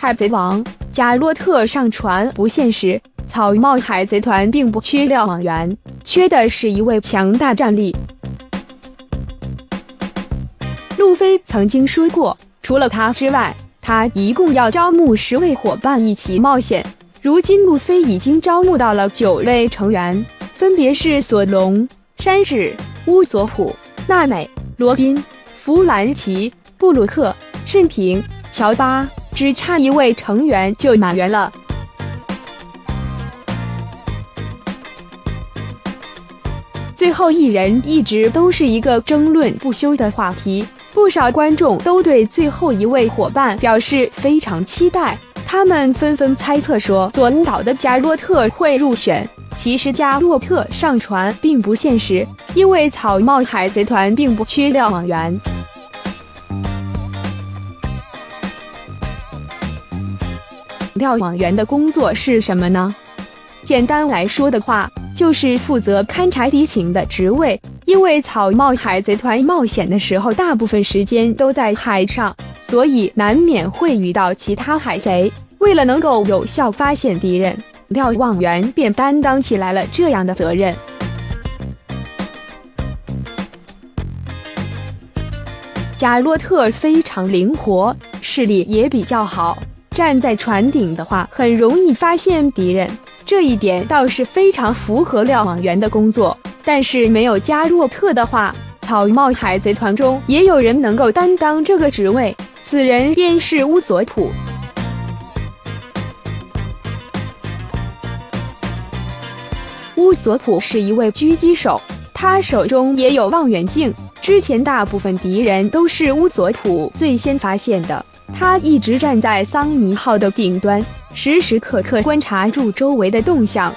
海贼王加洛特上船不现实，草帽海贼团并不缺瞭望员，缺的是一位强大战力。路飞曾经说过，除了他之外，他一共要招募10位伙伴一起冒险。如今路飞已经招募到了9位成员，分别是索隆、山治、乌索普、娜美、罗宾、弗兰奇、布鲁克、慎平、乔巴，只差1位成员就满员了。最后一人一直都是一个争论不休的话题，不少观众都对最后一位伙伴表示非常期待，他们纷纷猜测说佐恩岛的加洛特会入选。其实加洛特上船并不现实，因为草帽海贼团并不缺瞭望员。瞭望员的工作是什么呢？简单来说的话，就是负责勘察敌情的职位。因为草帽海贼团冒险的时候大部分时间都在海上，所以难免会遇到其他海贼。为了能够有效发现敌人，瞭望员便担当起来了这样的责任。加洛特非常灵活，视力也比较好，站在船顶的话很容易发现敌人，这一点倒是非常符合瞭望员的工作。但是没有加洛特的话，草帽海贼团中也有人能够担当这个职位，此人便是乌索普。乌索普是一位狙击手，他手中也有望远镜，之前大部分敌人都是乌索普最先发现的。他一直站在桑尼号的顶端，时时刻刻观察住周围的动向。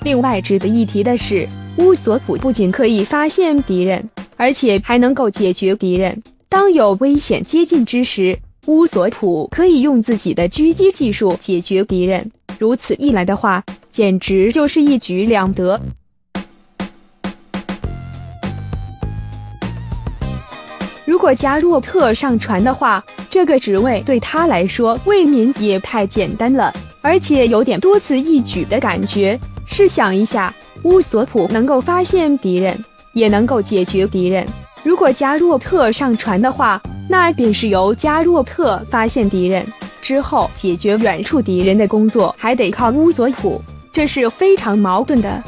另外值得一提的是，乌索普不仅可以发现敌人，而且还能够解决敌人。当有危险接近之时，乌索普可以用自己的狙击技术解决敌人，如此一来的话，简直就是一举两得。如果加洛特上船的话，这个职位对他来说未免也太简单了，而且有点多此一举的感觉。试想一下，乌索普能够发现敌人，也能够解决敌人。如果加洛特上船的话，那便是由加洛特发现敌人，之后解决远处敌人的工作还得靠乌索普，这是非常矛盾的。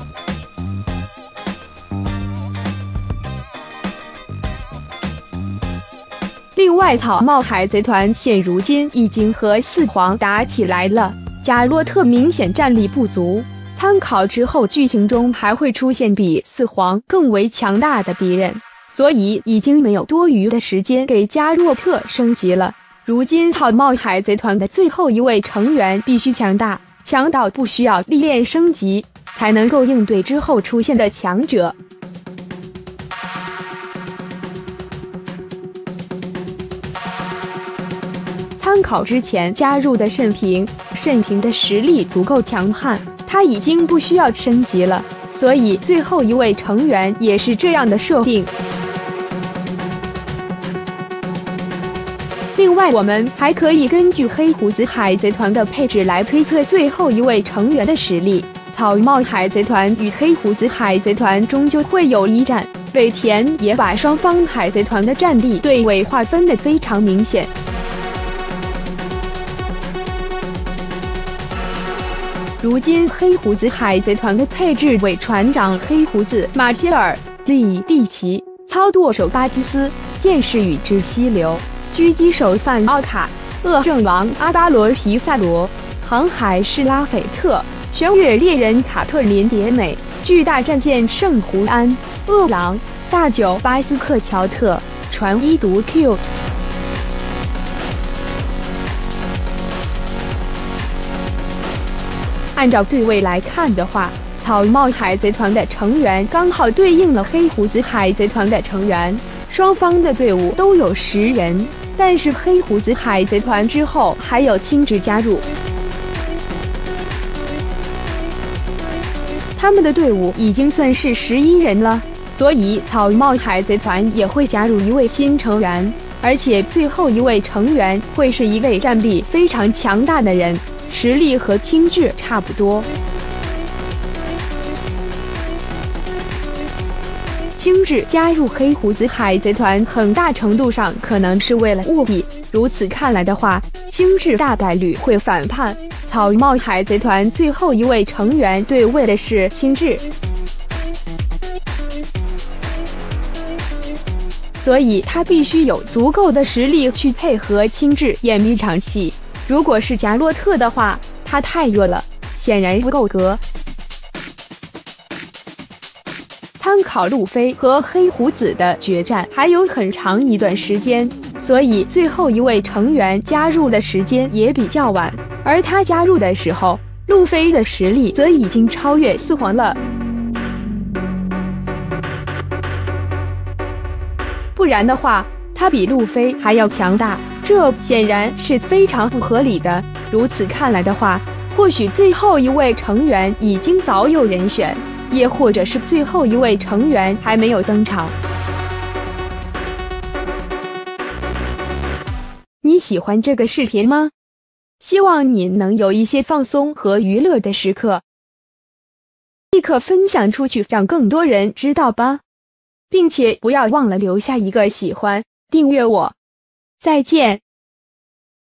另外，草帽海贼团现如今已经和四皇打起来了，加洛特明显战力不足。参考之后剧情中还会出现比四皇更为强大的敌人，所以已经没有多余的时间给加洛特升级了。如今草帽海贼团的最后一位成员必须强大，强到不需要历练升级，才能够应对之后出现的强者。参考之前加入的慎平，慎平的实力足够强悍，他已经不需要升级了，所以最后一位成员也是这样的设定。另外，我们还可以根据黑胡子海贼团的配置来推测最后一位成员的实力。草帽海贼团与黑胡子海贼团终究会有一战，尾田也把双方海贼团的战力对位划分得非常明显。如今黑胡子海贼团的配置为船长黑胡子马歇尔、利奇、操舵手巴基斯、剑士宇智溪流、狙击手范奥卡、恶政王阿巴罗皮萨罗、航海士拉斐特、玄月猎人卡特琳迭美、巨大战舰圣胡安、恶狼、大九巴斯克乔特、船医毒 Q。按照对位来看的话，草帽海贼团的成员刚好对应了黑胡子海贼团的成员，双方的队伍都有10人，但是黑胡子海贼团之后还有青雉加入，他们的队伍已经算是11人了，所以草帽海贼团也会加入一位新成员，而且最后一位成员会是一位战力非常强大的人，实力和青雉差不多。青雉加入黑胡子海贼团，很大程度上可能是为了务必。如此看来的话，青雉大概率会反叛。草帽海贼团最后一位成员对位的是青雉，所以他必须有足够的实力去配合青雉演一场戏。如果是贾洛特的话，他太弱了，显然不够格。参考路飞和黑胡子的决战还有很长一段时间，所以最后一位成员加入的时间也比较晚，而他加入的时候，路飞的实力则已经超越四皇了。不然的话，他比路飞还要强大，这显然是非常不合理的。如此看来的话，或许最后一位成员已经早有人选，也或者是最后一位成员还没有登场。你喜欢这个视频吗？希望你能有一些放松和娱乐的时刻，立刻分享出去，让更多人知道吧，并且不要忘了留下一个喜欢，订阅我。再见。